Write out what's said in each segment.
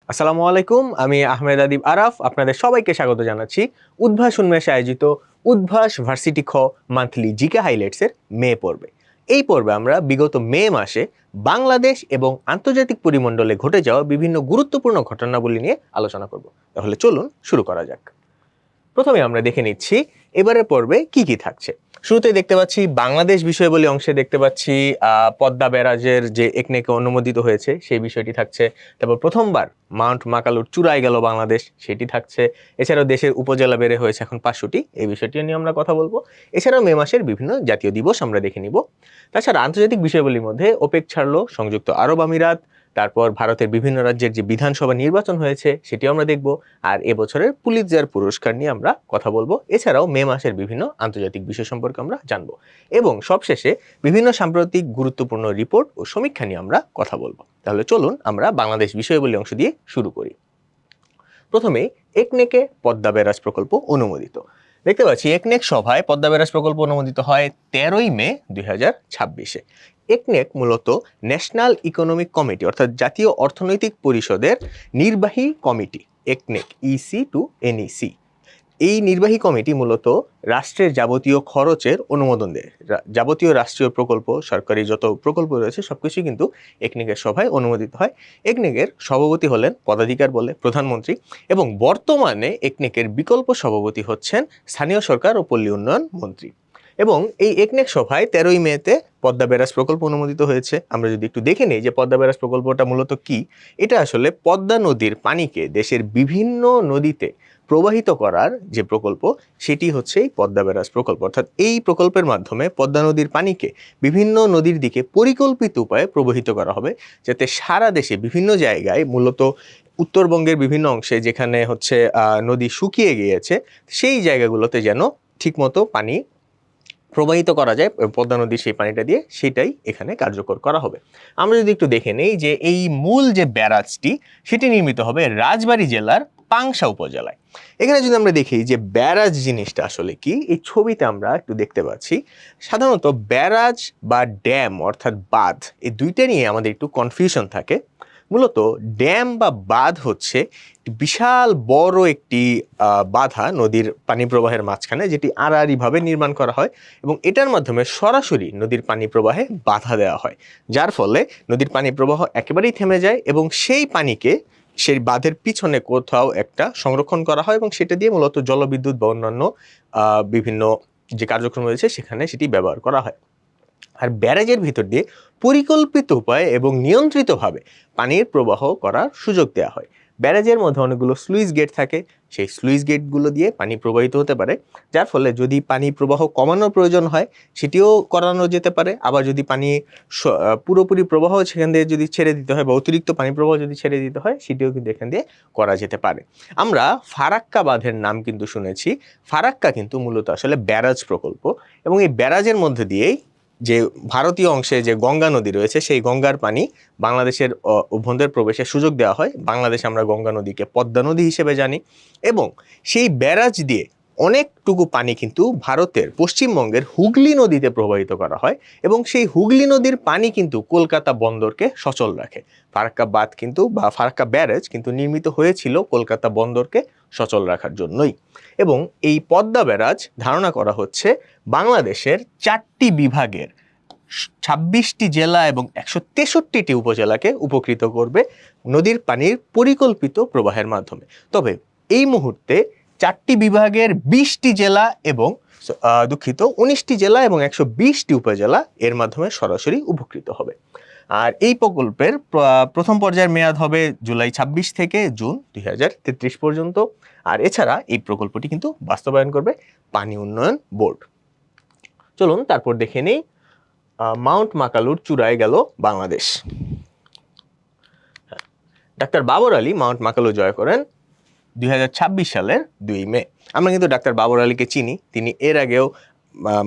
আসসালামু আলাইকুম, আমি আহমেদ আদিব আরাফ আপনাদের সবাইকে স্বাগত জানাচ্ছি উদ্ভাস উন্মেষে আয়োজিত উদ্ভাস ভার্সিটি খ মান্থলি জিকে হাইলাইটসের মে পর্বে। এই পর্বে আমরা বিগত মে মাসে বাংলাদেশ এবং আন্তর্জাতিক পরিমণ্ডলে ঘটে যাওয়া বিভিন্ন গুরুত্বপূর্ণ ঘটনাবলী নিয়ে আলোচনা করব। তাহলে চলুন শুরু করা যাক। প্রথমে আমরা দেখে নিচ্ছি এবারের পর্বে কি কি থাকছে। শুরুতেই দেখতে পাচ্ছি বাংলাদেশ বিষয়াবলী অংশে দেখতে পাচ্ছি পদ্মা ব্যারাজের যে একনেকে অনুমোদিত হয়েছে সেই বিষয়টি থাকছে। তারপর প্রথমবার মাউন্ট মাকালুর চূড়ায় গেল বাংলাদেশ, সেটি থাকছে। এছাড়াও দেশের উপজেলা বেড়ে হয়েছে এখন 500টি, এই বিষয়টি নিয়ে আমরা কথা বলবো। এছাড়াও মে মাসের বিভিন্ন জাতীয় দিবস আমরা দেখে নিব। তাছাড়া আন্তর্জাতিক বিষয়াবলীর মধ্যে ওপেক ছাড়লো সংযুক্ত আরব আমিরাত, তারপর ভারতের বিভিন্ন রাজ্যের যে বিধানসভা নির্বাচন হয়েছে সেটিও আমরা দেখব, আর এবছরের পুলিৎজার পুরস্কার নিয়ে আমরা কথা বলবো। এছাড়াও মে মাসের বিভিন্ন আন্তর্জাতিক বিষয় সম্পর্কে আমরা জানবো এবং সবশেষে বিভিন্ন সাম্প্রতিক গুরুত্বপূর্ণ রিপোর্ট ও সমীক্ষা নিয়ে আমরা কথা বলবো। তাহলে চলুন আমরা বাংলাদেশ বিষয়াবলী অংশ দিয়ে শুরু করি। প্রথমেই একনেকে পদ্মা ব্যারাজ প্রকল্প অনুমোদিত। দেখতে পাচ্ছি একনেক সভায় পদ্মা ব্যারাজ প্রকল্প অনুমোদিত হয় 13ই মে 2026-এ। একনেক মূলত ন্যাশনাল ইকোনমিক কমিটি অর্থাৎ জাতীয় অর্থনৈতিক পরিষদের নির্বাহী কমিটি, একনেক ইসি টু এনইসি। এই নির্বাহী কমিটি মূলত রাষ্ট্রের যাবতীয় খরচের অনুমোদন দেয়। যাবতীয় রাষ্ট্রীয় প্রকল্প, সরকারি যত প্রকল্প রয়েছে সবকিছুই কিন্তু একনেকের সভায় অনুমোদিত হয়। একনেকের সভাপতি হলেন পদাধিকার বলে প্রধানমন্ত্রী এবং বর্তমানে একনেকের বিকল্প সভাপতি হচ্ছেন স্থানীয় সরকার ও পল্লী উন্নয়ন মন্ত্রী। এবং এই একনেক সভায় 13ই মেতে পদ্মা ব্যারাজ প্রকল্প অনুমোদিত হয়েছে। আমরা যদি একটু দেখে নিই যে পদ্মা ব্যারাজ প্রকল্পটা মূলত কি, এটা আসলে পদ্মা নদীর পানিকে দেশের বিভিন্ন নদীতে প্রবাহিত করার যে প্রকল্প সেটি হচ্ছে এই পদ্মা ব্যারাজ প্রকল্প। অর্থাৎ এই প্রকল্পের মাধ্যমে পদ্মা নদীর পানিকে বিভিন্ন নদীর দিকে পরিকল্পিত উপায়ে প্রবাহিত করা হবে, যাতে সারা দেশে বিভিন্ন জায়গায়, মূলত উত্তরবঙ্গের বিভিন্ন অংশে যেখানে হচ্ছে নদী শুকিয়ে গিয়েছে সেই জায়গাগুলোতে যেন ঠিকমতো পানি প্রবাহিত করা যায় পদ্মা নদীর সেই পানিটা দিয়ে, সেটাই এখানে কার্যকর করা হবে। আমরা যদি একটু দেখে নেই যে এই মূল যে ব্যারাজটি সেটি নির্মিত হবে রাজবাড়ী জেলার পাংশা উপজেলায়। এখানে যদি আমরা দেখি যে ব্যারাজ জিনিসটা আসলে কি, এই ছবিতে আমরা একটু দেখতে পাচ্ছি। সাধারণত ব্যারাজ বা ড্যাম অর্থাৎ বাঁধ, এই দুইটা নিয়ে আমাদের একটু কনফিউশন থাকে। মূলত ড্যাম বা বাঁধ হচ্ছে বিশাল বড় একটি বাধা নদীর পানি প্রবাহের মাঝখানে, যেটি আড়াআড়িভাবে নির্মাণ করা হয় এবং এটার মাধ্যমে সরাসরি নদীর পানি প্রবাহে বাধা দেওয়া হয়, যার ফলে নদীর পানি প্রবাহ একেবারেই থেমে যায় এবং সেই পানিকে সেই বাঁধের পিছনে কোথাও একটা সংরক্ষণ করা হয় এবং সেটা দিয়ে মূলত জলবিদ্যুৎ বা অন্যান্য বিভিন্ন যে কার্যক্রম রয়েছে সেখানে সেটি ব্যবহার করা হয়। আর ব্যারাজের ভিতর দিয়ে পরিকল্পিত উপায়ে এবং নিয়ন্ত্রিতভাবে পানির প্রবাহ করার সুযোগ দেওয়া হয়। ব্যারাজের মধ্যে অনেকগুলো স্লুইস গেট থাকে, সেই স্লুইস গেটগুলো দিয়ে পানি প্রবাহিত হতে পারে, যার ফলে যদি পানি প্রবাহ কমানোর প্রয়োজন হয় সেটিও করানো যেতে পারে। আবার যদি পানি পুরোপুরি প্রবাহ সেখান দিয়ে যদি ছেড়ে দিতে হয় বা অতিরিক্ত পানি প্রবাহ যদি ছেড়ে দিতে হয় সেটিও কিন্তু এখান দিয়ে করা যেতে পারে। আমরা ফারাক্কা বাঁধের নাম কিন্তু শুনেছি। ফারাক্কা কিন্তু মূলত আসলে ব্যারাজ প্রকল্প এবং এই ব্যারাজের মধ্যে দিয়েই যে ভারতীয় অংশে যে গঙ্গা নদী রয়েছে সেই গঙ্গার পানি বাংলাদেশের অভ্যন্তরে প্রবেশের সুযোগ দেওয়া হয়। বাংলাদেশে আমরা গঙ্গা নদীকে পদ্মা নদী হিসেবে জানি এবং সেই ব্যারাজ দিয়ে অনেকটুকু পানি কিন্তু ভারতের পশ্চিমবঙ্গের হুগলি নদীতে প্রবাহিত করা হয় এবং সেই হুগলি নদীর পানি কিন্তু কলকাতা বন্দরকে সচল রাখে। ফারাক্কা বাঁধ কিন্তু বা ফারাক্কা ব্যারাজ কিন্তু নির্মিত হয়েছিল কলকাতা বন্দরকে সচল রাখার জন্যই। এবং এই পদ্মা ব্যারাজ ধারণা করা হচ্ছে বাংলাদেশের 4টি বিভাগের 26টি জেলা এবং 163টি উপজেলাকে উপকৃত করবে নদীর পানির পরিকল্পিত প্রবাহের মাধ্যমে। তবে এই মুহূর্তে 4টি বিভাগের 20টি জেলা এবং 19টি জেলা এবং 120টি উপজেলা এর মাধ্যমে সরাসরি উপকৃত হবে। আর এই প্রকল্পের প্রথম পর্যায়ের মেয়াদ হবে জুলাই 26 থেকে জুন 2033 পর্যন্ত। আর এছাড়া এই প্রকল্পটি কিন্তু বাস্তবায়ন করবে পানি উন্নয়ন বোর্ড। চলুন তারপর দেখে নেই মাউন্ট মাকালুর চূড়ায় গেল বাংলাদেশ। ডাক্তার বাবর আলী মাউন্ট মাকালু জয় করেন 2026 সালের 2 মে। আমরা কিন্তু ডাক্তার বাবর আলীকে চিনি, তিনি এর আগেও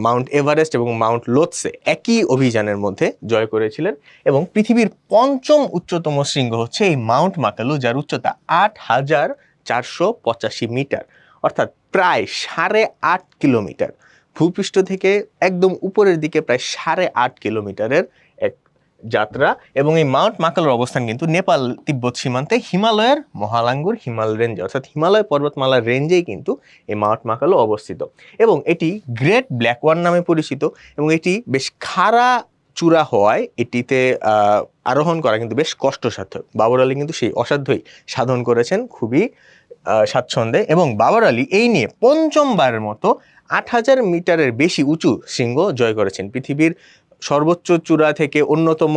মাউন্ট এভারেস্ট এবং মাউন্ট লোৎসে একই অভিযানের মধ্যে জয় করেছিলেন এবং পৃথিবীর 5ম উচ্চতম শৃঙ্গ হচ্ছে এই মাউন্ট মাকালু, যার উচ্চতা 8,485 মিটার, অর্থাৎ প্রায় 8.5 কিলোমিটার। ভূপৃষ্ঠ থেকে একদম উপরের দিকে প্রায় 8.5 কিলোমিটারের এক যাত্রা, এবং এই মাউন্ট মাকালুর অবস্থান কিন্তু নেপাল তিব্বত সীমান্তে হিমালয়ের মহালাঙ্গুর হিমাল রেঞ্জ অর্থাৎ হিমালয় পর্বতমালার রেঞ্জেই কিন্তু এই মাউন্ট মাকালু অবস্থিত, এবং এটি গ্রেট ব্ল্যাক ওয়ান নামে পরিচিত, এবং এটি বেশ খাড়া চূড়া হওয়ায় এটিতে আরোহণ করা কিন্তু বেশ কষ্টসাধ্য। বাবর আলী কিন্তু সেই অসাধ্যই সাধন করেছেন খুবই স্বাচ্ছন্দ্যে, এবং বাবর আলী এই নিয়ে পঞ্চমবারের মতো 8,000 মিটারের বেশি উঁচু শৃঙ্গ জয় করেছেন। পৃথিবীর সর্বোচ্চ চূড়া থেকে অন্যতম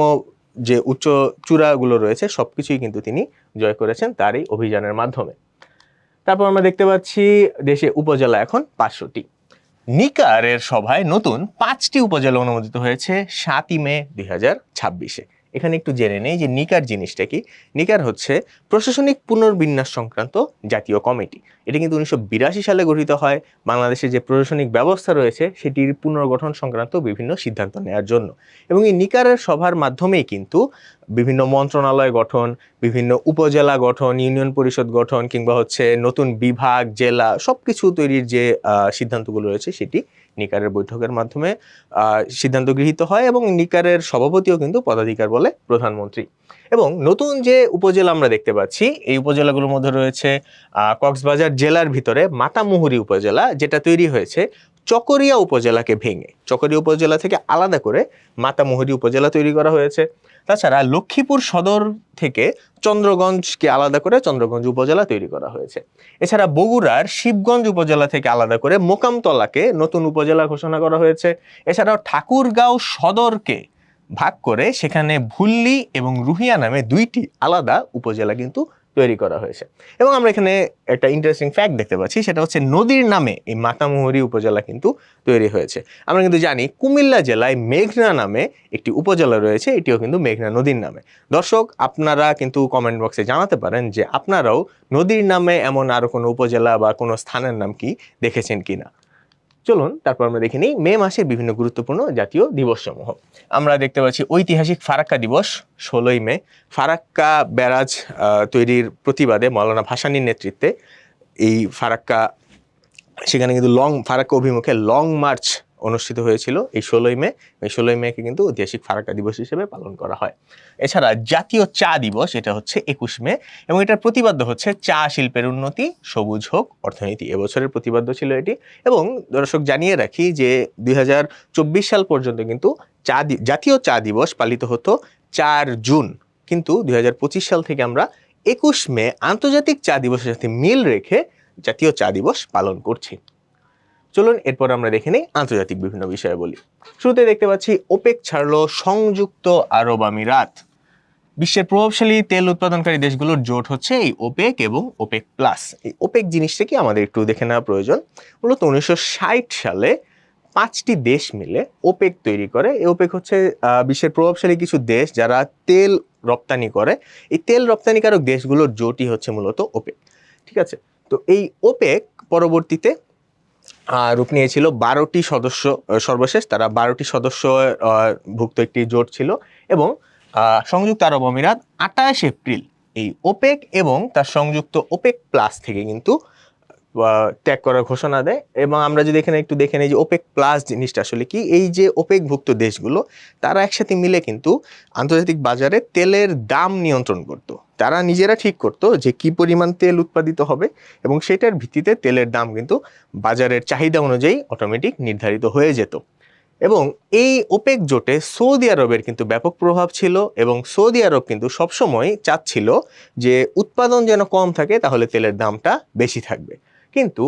যে উচ্চ চূড়াগুলো রয়েছে সবকিছুই কিন্তু তিনি জয় করেছেন তার এই অভিযানের মাধ্যমে। তারপর আমরা দেখতে পাচ্ছি দেশে উপজেলা এখন 500টি। নিকারের সভায় নতুন 5টি উপজেলা অনুমোদিত হয়েছে 7ই মে 2026-এ। এখানে একটু জেনে নেই যে নিকার জিনিসটা কি। নিকার হচ্ছে প্রশাসনিক পুনর্বিন্যাস সংক্রান্ত জাতীয় কমিটি। এটি কিন্তু 1982 সালে গঠিত হয় বাংলাদেশের যে প্রশাসনিক ব্যবস্থা রয়েছে সেটির পুনর্গঠন সংক্রান্ত বিভিন্ন সিদ্ধান্ত নেওয়ার জন্য, এবং এই নিকারের সভার মাধ্যমেই কিন্তু বিভিন্ন মন্ত্রণালয় গঠন, বিভিন্ন উপজেলা গঠন, ইউনিয়ন পরিষদ গঠন, কিংবা হচ্ছে নতুন বিভাগ, জেলা সবকিছু তৈরির যে সিদ্ধান্তগুলো রয়েছে সেটি নিকারের বৈঠকের মাধ্যমে সিদ্ধান্ত গৃহীত হয়, এবং নিকারের সভাপতিও কিন্তু পদাধিকার বলে প্রধানমন্ত্রী। এবং নতুন যে উপজেলা আমরা দেখতে পাচ্ছি এই উপজেলাগুলোর মধ্যে রয়েছে কক্সবাজার জেলার ভিতরে মাতামুহুরী উপজেলা, যেটা তৈরি হয়েছে চকরিয়া উপজেলাকে ভেঙে। চকরিয়া উপজেলা থেকে আলাদা করে মাতামুহুরী উপজেলা তৈরি করা হয়েছে। তাছাড়া লক্ষ্মীপুর সদর থেকে চন্দ্রগঞ্জকে আলাদা করে চন্দ্রগঞ্জ উপজেলা তৈরি করা হয়েছে। এছাড়া বগুড়ার শিবগঞ্জ উপজেলা থেকে আলাদা করে মোকামতলাকে নতুন উপজেলা ঘোষণা করা হয়েছে। এছাড়াও ঠাকুরগাঁও সদরকে ভাগ করে সেখানে ভুল্লি এবং রুহিয়া নামে 2টি আলাদা উপজেলা কিন্তু তৈরি করা হয়েছে। এবং আমরা এখানে একটা ইন্টারেস্টিং ফ্যাক্ট দেখতে পাচ্ছি, সেটা হচ্ছে নদীর নামে এই মাতামুহুরী উপজেলা কিন্তু তৈরি হয়েছে। আমরা কিন্তু জানি কুমিল্লা জেলায় মেঘনা নামে একটি উপজেলা রয়েছে, এটিও কিন্তু মেঘনা নদীর নামে। দর্শক, আপনারা কিন্তু কমেন্ট বক্সে জানাতে পারেন যে আপনারাও নদীর নামে এমন আরো কোনো উপজেলা বা কোনো স্থানের নাম কি দেখেছেন কিনা। চলুন তারপর আমরা দেখে নিই মে মাসের বিভিন্ন গুরুত্বপূর্ণ জাতীয় দিবস সমূহ। আমরা দেখতে পাচ্ছি ঐতিহাসিক ফারাক্কা দিবস 16ই মে। ফারাক্কা ব্যারাজ তৈরির প্রতিবাদে মৌলানা ভাসানীর নেতৃত্বে এই ফারাক্কা, সেখানে কিন্তু ফারাক্কা অভিমুখে লং মার্চ অনুষ্ঠিত হয়েছিল এই 16ই মে। এই 16ই মেকে কিন্তু ঐতিহাসিক ফারাক্কা দিবস হিসেবে পালন করা হয়। এছাড়া জাতীয় চা দিবস, এটা হচ্ছে 21 মে, এবং এটার প্রতিপাদ্য হচ্ছে চা শিল্পের উন্নতি, সবুজ হোক অর্থনীতি। এবছরের প্রতিপাদ্য ছিল এটি। এবং দর্শক জানিয়ে রাখি যে 2024 সাল পর্যন্ত কিন্তু জাতীয় চা দিবস পালিত হতো 4 জুন, কিন্তু 2025 সাল থেকে আমরা 21 মে আন্তর্জাতিক চা দিবসের সাথে মিল রেখে জাতীয় চা দিবস পালন করছি। চলুন এরপর আমরা দেখে নিই আন্তর্জাতিক বিভিন্ন বিষয়ে বলি। শুরুতে দেখতে পাচ্ছি ওপেক ছাড়লো সংযুক্ত আরব আমিরাত। বিশ্বের প্রভাবশালী তেল উৎপাদনকারী দেশগুলোর জোট হচ্ছে এই ওপেক এবং ওপেক প্লাস। এই ওপেক জিনিসটা কি আমাদের একটু দেখে নেওয়া প্রয়োজন। মূলত 1960 সালে 5টি দেশ মিলে ওপেক তৈরি করে। এই ওপেক হচ্ছে বিশ্বের প্রভাবশালী কিছু দেশ যারা তেল রপ্তানি করে। এই তেল রপ্তানিকারক দেশগুলোর জোটই হচ্ছে মূলত ওপেক। ঠিক আছে, তো এই ওপেক পরবর্তীতে রূপ নিয়েছিল 12টি সদস্য, সর্বশেষ তারা 12টি সদস্য ভুক্ত একটি জোট ছিল। এবং সংযুক্ত আরব আমিরাত 28 এপ্রিল এই ওপেক এবং তার সংযুক্ত ওপেক প্লাস থেকে কিন্তু ত্যাগ করার ঘোষণা দেয়। এবং আমরা যদি এখানে একটু দেখে নিই যে ওপেক প্লাস জিনিসটা আসলে কি, এই যে ওপেকভুক্ত দেশগুলো তারা একসাথে মিলে কিন্তু আন্তর্জাতিক বাজারে তেলের দাম নিয়ন্ত্রণ করত। তারা নিজেরা ঠিক করতো যে কি পরিমাণ তেল উৎপাদিত হবে, এবং সেটার ভিত্তিতে তেলের দাম কিন্তু বাজারের চাহিদা অনুযায়ী অটোমেটিক নির্ধারিত হয়ে যেত। এবং এই ওপেক জোটে সৌদি আরবের কিন্তু ব্যাপক প্রভাব ছিল, এবং সৌদি আরব কিন্তু সবসময় চাচ্ছিল যে উৎপাদন যেন কম থাকে, তাহলে তেলের দামটা বেশি থাকবে। কিন্তু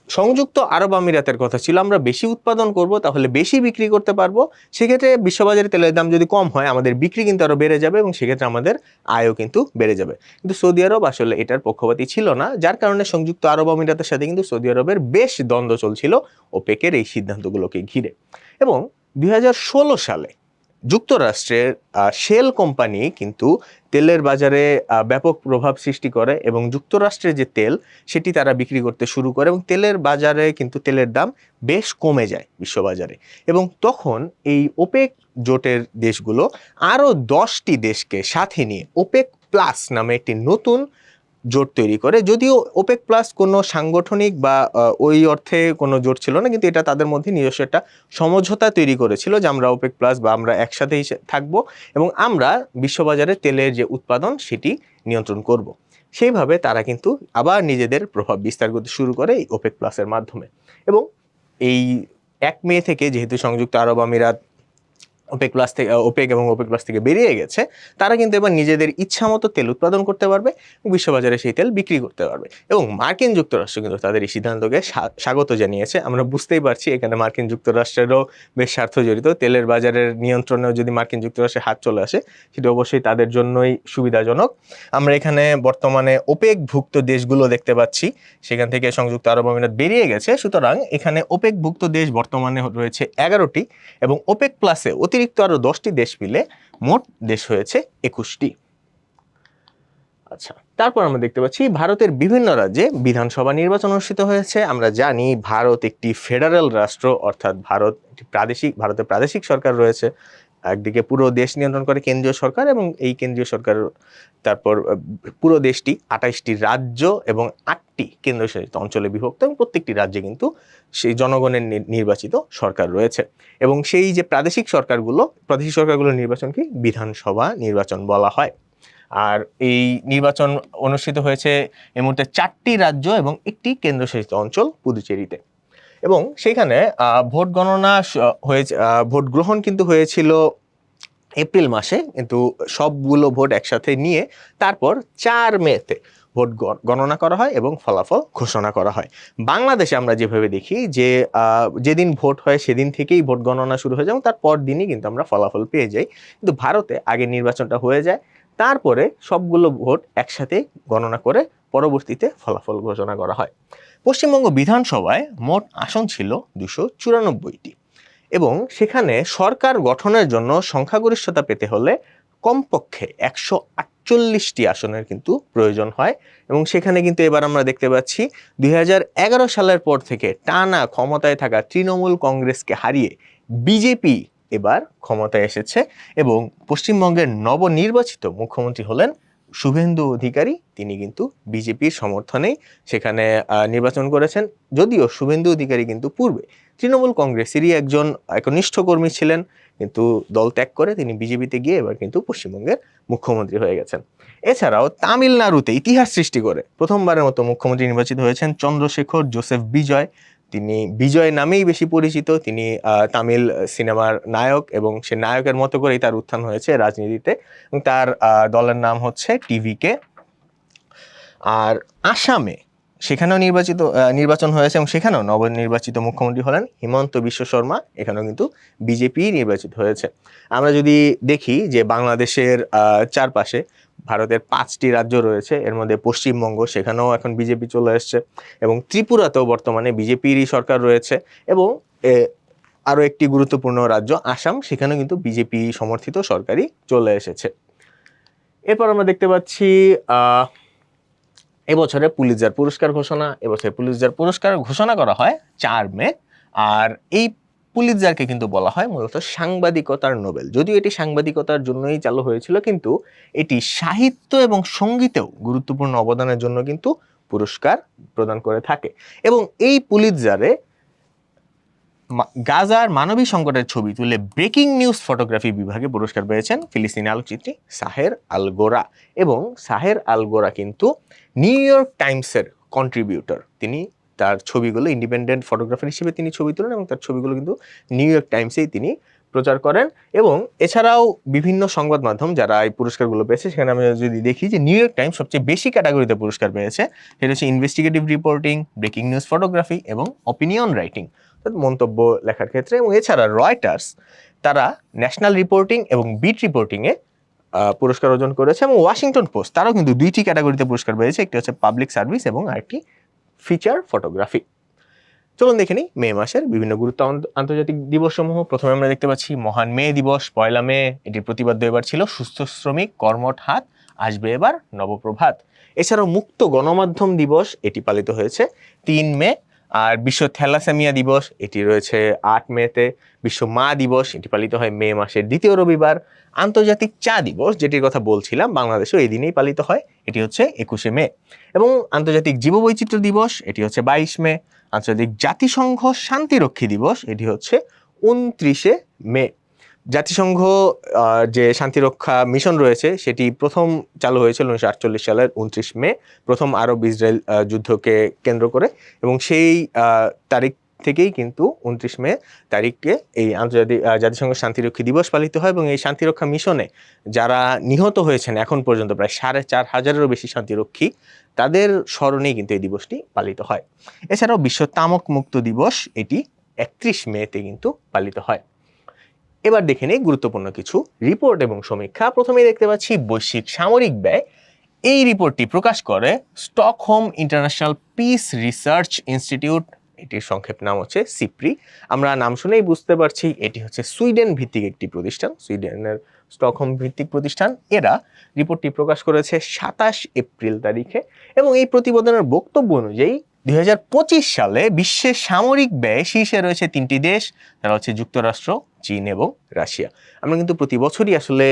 সংযুক্ত আরব আমিরাতের কথা ছিল আমরা বেশি উৎপাদন করব, তাহলে বেশি বিক্রি করতে পারবো। সেক্ষেত্রে বিশ্ববাজারে তেলের দাম যদি কম হয় আমাদের বিক্রি কিন্তু আরো বেড়ে যাবে, এবং সেক্ষেত্রে আমাদের আয়ও কিন্তু বেড়ে যাবে। কিন্তু সৌদি আরব আসলে এটার পক্ষপাতী ছিল না, যার কারণে সংযুক্ত আরব আমিরাতের সাথে কিন্তু সৌদি আরবের বেশ দ্বন্দ্ব চলছিল ওপেকের এই সিদ্ধান্তগুলোকে ঘিরে। এবং 2016 সালে যুক্তরাষ্ট্রের শেল কোম্পানি কিন্তু তেলের বাজারে ব্যাপক প্রভাব সৃষ্টি করে, এবং যুক্তরাষ্ট্রের যে তেল সেটি তারা বিক্রি করতে শুরু করে, এবং তেলের বাজারে কিন্তু তেলের দাম বেশ কমে যায় বিশ্ববাজারে। এবং তখন এই ওপেক জোটের দেশগুলো আরও 10টি দেশকে সাথে নিয়ে ওপেক প্লাস নামে একটি নতুন জোট তৈরি করে। যদিও ওপেক প্লাস কোনো সাংগঠনিক বা ওই অর্থে কোনো জোট ছিল না, কিন্তু এটা তাদের মধ্যে নিজস্ব একটা সমঝোতা তৈরি করেছিল যে আমরা ওপেক প্লাস বা আমরা একসাথেই থাকবো এবং আমরা বিশ্ববাজারে তেলের যে উৎপাদন সেটি নিয়ন্ত্রণ করব। সেইভাবে তারা কিন্তু আবার নিজেদের প্রভাব বিস্তার করতে শুরু করে এই ওপেক প্লাসের মাধ্যমে। এবং এই 1 মে থেকে যেহেতু সংযুক্ত আরব আমিরাত ওপেক প্লাস থেকে ওপেক এবং ওপেক প্লাস থেকে বেরিয়ে গেছে, তারা কিন্তু এবার নিজেদের ইচ্ছা মতো তেল উৎপাদন করতে পারবে এবং বিশ্ববাজারে সেই তেল বিক্রি করতে পারবে। এবং মার্কিন যুক্তরাষ্ট্র কিন্তু তাদের এই সিদ্ধান্তকে স্বাগত জানিয়েছে। আমরা বুঝতেই পারছি এখানে মার্কিন যুক্তরাষ্ট্রেরও বেশ স্বার্থ জড়িত। তেলের বাজারের নিয়ন্ত্রণেও যদি মার্কিন যুক্তরাষ্ট্রের হাত চলে আসে, সেটা অবশ্যই তাদের জন্যই সুবিধাজনক। আমরা এখানে বর্তমানে ওপেক ভুক্ত দেশগুলো দেখতে পাচ্ছি, সেখান থেকে সংযুক্ত আরব আমিরাত বেরিয়ে গেছে। সুতরাং এখানে ওপেক ভুক্ত দেশ বর্তমানে রয়েছে 11টি এবং ওপেক প্লাসে অতিরিক্ত আরো 10টি দেশ মিলে মোট দেশ হয়েছে 21টি। আচ্ছা, তারপর আমরা দেখতে পাচ্ছি ভারতের বিভিন্ন রাজ্যে বিধানসভা নির্বাচন অনুষ্ঠিত হয়েছে। আমরা জানি ভারত একটি ফেডারেল রাষ্ট্র, অর্থাৎ ভারতের প্রাদেশিক সরকার রয়েছে। একদিকে পুরো দেশ নিয়ন্ত্রণ করে কেন্দ্রীয় সরকার এবং এই কেন্দ্রীয় সরকার তারপর পুরো দেশটি 28টি রাজ্য এবং 8টি কেন্দ্রশাসিত অঞ্চলে বিভক্ত এবং প্রত্যেকটি রাজ্যে কিন্তু সেই জনগণের নির্বাচিত সরকার রয়েছে। এবং সেই যে প্রাদেশিক সরকারগুলোর নির্বাচনকে বিধানসভা নির্বাচন বলা হয়। আর এই নির্বাচন অনুষ্ঠিত হয়েছে এই মুহূর্তে 4টি রাজ্য এবং একটি কেন্দ্রশাসিত অঞ্চল পুদুচেরিতে। এবং সেখানে ভোট গণনা হয়েছে, ভোট গ্রহণ কিন্তু হয়েছিল এপ্রিল মাসে, কিন্তু সবগুলো ভোট একসাথে নিয়ে তারপর 4 মেতে ভোট গণনা করা হয় এবং ফলাফল ঘোষণা করা হয়। বাংলাদেশে আমরা যেভাবে দেখি যে যেদিন ভোট হয় সেদিন থেকেই ভোট গণনা শুরু হয়ে যায় এবং তারপর দিনই কিন্তু আমরা ফলাফল পেয়ে যাই। কিন্তু ভারতে আগে নির্বাচনটা হয়ে যায়, তারপরে সবগুলো ভোট একসাথে গণনা করে পরবর্তীতে ফলাফল ঘোষণা করা হয়। পশ্চিমবঙ্গ বিধানসভায় মোট আসন ছিল 294টি এবং সেখানে সরকার গঠনের জন্য সংখ্যাগরিষ্ঠতা পেতে হলে কমপক্ষে 148টি আসনের কিন্তু প্রয়োজন হয়। এবং সেখানে কিন্তু এবার আমরা দেখতে পাচ্ছি 2011 সালের পর থেকে টানা ক্ষমতায় থাকা তৃণমূল কংগ্রেসকে হারিয়ে বিজেপি এবার ক্ষমতায় এসেছে এবং পশ্চিমবঙ্গের নবনির্বাচিত মুখ্যমন্ত্রী হলেন শুভেন্দু অধিকারী। তিনি কিন্তু বিজেপির সমর্থনেই সেখানে নির্বাচন করেছেন। যদিও শুভেন্দু অধিকারী কিন্তু পূর্বে তৃণমূল কংগ্রেসেরই একজন একনিষ্ঠ কর্মী ছিলেন, কিন্তু দল ত্যাগ করে তিনি বিজেপিতে গিয়ে এবার কিন্তু পশ্চিমবঙ্গের মুখ্যমন্ত্রী হয়ে গেছেন। এছাড়াও তামিলনাড়ুতে ইতিহাস সৃষ্টি করে প্রথমবারের মতো মুখ্যমন্ত্রী নির্বাচিত হয়েছেন চন্দ্রশেখর জোসেফ বিজয়। তিনি বিজয় নামেই বেশি পরিচিত। তিনি তামিল সিনেমার নায়ক এবং সে নায়কের মতো করেই তার উত্থান হয়েছে রাজনীতিতে এবং তার দলের নাম হচ্ছে টিভিকে। আর আসামে সেখানেও নির্বাচন হয়েছে এবং সেখানেও নবনির্বাচিত মুখ্যমন্ত্রী হলেন হিমন্ত বিশ্ব শর্মা। এখানেও কিন্তু বিজেপি নির্বাচিত হয়েছে। আমরা যদি দেখি যে বাংলাদেশের চারপাশে ভারতের 5টি রাজ্য রয়েছে, এর মধ্যে পশ্চিমবঙ্গ, সেখানেও এখন বিজেপি চলে এসছে এবং ত্রিপুরাতেও বর্তমানে বিজেপিরই সরকার রয়েছে এবং আরও একটি গুরুত্বপূর্ণ রাজ্য আসাম, সেখানেও কিন্তু বিজেপি সমর্থিত সরকারই চলে এসেছে। এরপর আমরা দেখতে পাচ্ছি এবছরে পুলিৎজার পুরস্কার ঘোষণা করা হয় 4 মে। আর এই পুলিৎজারকে কিন্তু বলা হয় মূলত সাংবাদিকতার নোবেল। যদিও এটি সাংবাদিকতার জন্যই চালু হয়েছিল, কিন্তু এটি সাহিত্য এবং সঙ্গীতেও গুরুত্বপূর্ণ অবদানের জন্য কিন্তু পুরস্কার প্রদান করে থাকে। এবং এই পুলিৎজারে গাজার মানবিক সংকটের ছবি তুলে ব্রেকিং নিউজ ফটোগ্রাফি বিভাগে পুরস্কার পেয়েছেন ফিলিস্তিনি আলোকচিত্রী সাহের আল গোরা। এবং সাহের আল গোরা কিন্তু নিউ ইয়র্ক টাইমসের কন্ট্রিবিউটর। তিনি তার ছবিগুলো ইন্ডিপেন্ডেন্ট ফটোগ্রাফার হিসেবে তিনি ছবি তোলেন এবং তার ছবিগুলো কিন্তু নিউ ইয়র্ক টাইমসেই তিনি প্রচার করেন। এবং এছাড়াও বিভিন্ন সংবাদ মাধ্যম যারা এই পুরস্কারগুলো পেয়েছে, সেখানে আমি যদি দেখি যে নিউ ইয়র্ক টাইমস সবচেয়ে বেশি ক্যাটাগরিতে পুরস্কার পেয়েছে, সেটা হচ্ছে investigative reporting, breaking news photography এবং অপিনিয়ন রাইটিং, মন্তব্য লেখার ক্ষেত্রে। এবং এছাড়া রয়টার্স তারা ন্যাশনাল রিপোর্টিং এবং বিট রিপোর্টিংয়ে পুরস্কার অর্জন করেছে। এবং ওয়াশিংটন পোস্ট তারাও কিন্তু 2টি ক্যাটাগরিতে পুরস্কার পেয়েছে, একটি হচ্ছে পাবলিক সার্ভিস এবং আরেকটি ফিচার ফটোগ্রাফি। চলুন দেখে নিই মে মাসের বিভিন্ন আন্তর্জাতিক দিবসসমূহ। প্রথমে আমরা দেখতে পাচ্ছি মহান মে দিবস 1 মে। এটির প্রতিপাদ্য এবার ছিল সুস্থ শ্রমিক কর্মঠ হাত, আসবে এবার নবপ্রভাত। এছাড়াও মুক্ত গণমাধ্যম দিবস, এটি পালিত হয়েছে 3 মে। আর বিশ্ব থ্যালাসেমিয়া দিবস, এটি রয়েছে 8 মেতে। বিশ্ব মা দিবস, এটি পালিত হয় মে মাসের দ্বিতীয় রবিবার। আন্তর্জাতিক চা দিবস, যেটির কথা বলছিলাম, বাংলাদেশেও এই দিনেই পালিত হয়, এটি হচ্ছে 21শে মে। এবং আন্তর্জাতিক জীববৈচিত্র্য দিবস এটি হচ্ছে 22 মে। আন্তর্জাতিক জাতিসংঘ শান্তিরক্ষী দিবস এটি হচ্ছে 29শে মে। জাতিসংঘ যে শান্তিরক্ষা মিশন রয়েছে সেটি প্রথম চালু হয়েছিল 1948 সালের 29 মে, প্রথম আরব ইসরায়েল যুদ্ধকে কেন্দ্র করে, এবং সেই তারিখ থেকেই কিন্তু 29 মে তারিখকে এই আন্তর্জাতিক জাতিসংঘ শান্তিরক্ষী দিবস পালিত হয়। এবং এই শান্তিরক্ষা মিশনে যারা নিহত হয়েছেন এখন পর্যন্ত প্রায় 4,500-এরও বেশি শান্তিরক্ষী, তাদের স্মরণেই কিন্তু এই দিবসটি পালিত হয়। এছাড়াও বিশ্ব তামাক মুক্ত দিবস এটি 31 মেতে কিন্তু পালিত হয়। এবার দেখে নিই গুরুত্বপূর্ণ কিছু রিপোর্ট এবং সমীক্ষা। প্রথমেই দেখতে পাচ্ছি বৈশ্বিক সামরিক ব্যয়। এই রিপোর্টটি প্রকাশ করে Stockholm international piece research institute, এটির সংক্ষেপ নাম হচ্ছে সিপ্রি। আমরা নাম শুনেই বুঝতে পারছি এটি হচ্ছে সুইডেন ভিত্তিক একটি প্রতিষ্ঠান, সুইডেনের স্টকহোম ভিত্তিক প্রতিষ্ঠান। এরা রিপোর্টটি প্রকাশ করেছে 27 এপ্রিল তারিখে, এবং এই প্রতিবেদনের বক্তব্য অনুযায়ী 2025 সালে বিশ্বের সামরিক ব্যয় শীর্ষে রয়েছে 3টি দেশ, তারা হচ্ছে যুক্তরাষ্ট্র, চীন এবং রাশিয়া। আমরা কিন্তু প্রতি বছরই আসলে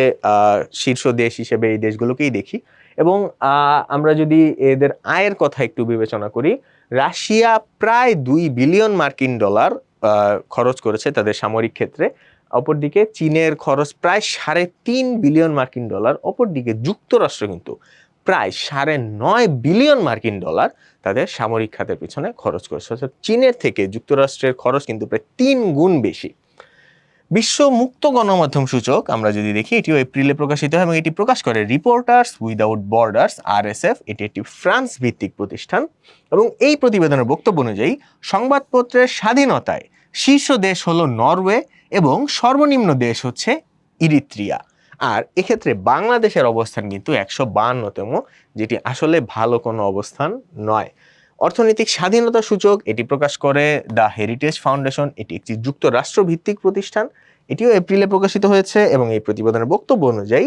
শীর্ষ দেশ হিসেবে এই দেশগুলোকেই দেখি। এবং আমরা যদি এদের আয়ের কথা একটু বিবেচনা করি, রাশিয়া প্রায় 2 বিলিয়ন মার্কিন ডলার খরচ করেছে তাদের সামরিক ক্ষেত্রে। অপরদিকে চীনের খরচ প্রায় 3.5 বিলিয়ন মার্কিন ডলার। অপরদিকে যুক্তরাষ্ট্র কিন্তু প্রায় 9.5 বিলিয়ন মার্কিন ডলার তাদের সামরিক খাতের পিছনে খরচ করেছে। অর্থাৎ চীনের থেকে যুক্তরাষ্ট্রের খরচ কিন্তু প্রায় 3 গুণ বেশি। বিশ্ব মুক্ত গণমাধ্যম সূচক আমরা যদি দেখি, এটিও এপ্রিলে প্রকাশিত হয় এবং এটি প্রকাশ করে রিপোর্টার্স উইদাউট বর্ডার্স, RSF। এটি একটি ফ্রান্স ভিত্তিক প্রতিষ্ঠান, এবং এই প্রতিবেদনের বক্তব্য অনুযায়ী সংবাদপত্রের স্বাধীনতায় শীর্ষ দেশ হলো নরওয়ে এবং সর্বনিম্ন দেশ হচ্ছে ইরিত্রিয়া। আর এক্ষেত্রে বাংলাদেশের অবস্থান কিন্তু 152তম, যেটি আসলে ভালো কোনো অবস্থান নয়। অর্থনৈতিক স্বাধীনতা সূচক এটি প্রকাশ করে দ্য হেরিটেজ ফাউন্ডেশন, এটি একটি যুক্তরাষ্ট্র ভিত্তিক প্রতিষ্ঠান, এটিও এপ্রিলে প্রকাশিত হয়েছে। এবং এই প্রতিবেদনের বক্তব্য অনুযায়ী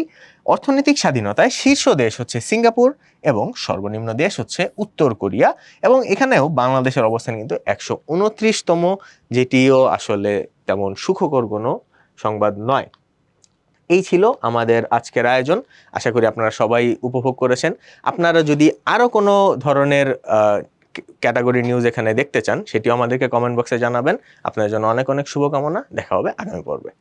অর্থনৈতিক স্বাধীনতায় শীর্ষ দেশ হচ্ছে সিঙ্গাপুর এবং সর্বনিম্ন দেশ হচ্ছে উত্তর কোরিয়া। এবং এখানেও বাংলাদেশের অবস্থান কিন্তু 129তম, যেটিও আসলে তেমন সুখকর কোনো সংবাদ নয়। এই ছিল আমাদের আজকের আয়োজন। আশা করি আপনারা সবাই উপভোগ করেছেন। আপনারা যদি আরও কোনো ধরনের ক্যাটাগরি নিউজ এখানে দেখতে চান, সেটিও আমাদেরকে কমেন্ট বক্সে জানাবেন। আপনাদের জন্য অনেক অনেক শুভকামনা। দেখা হবে আগামী পর্বে।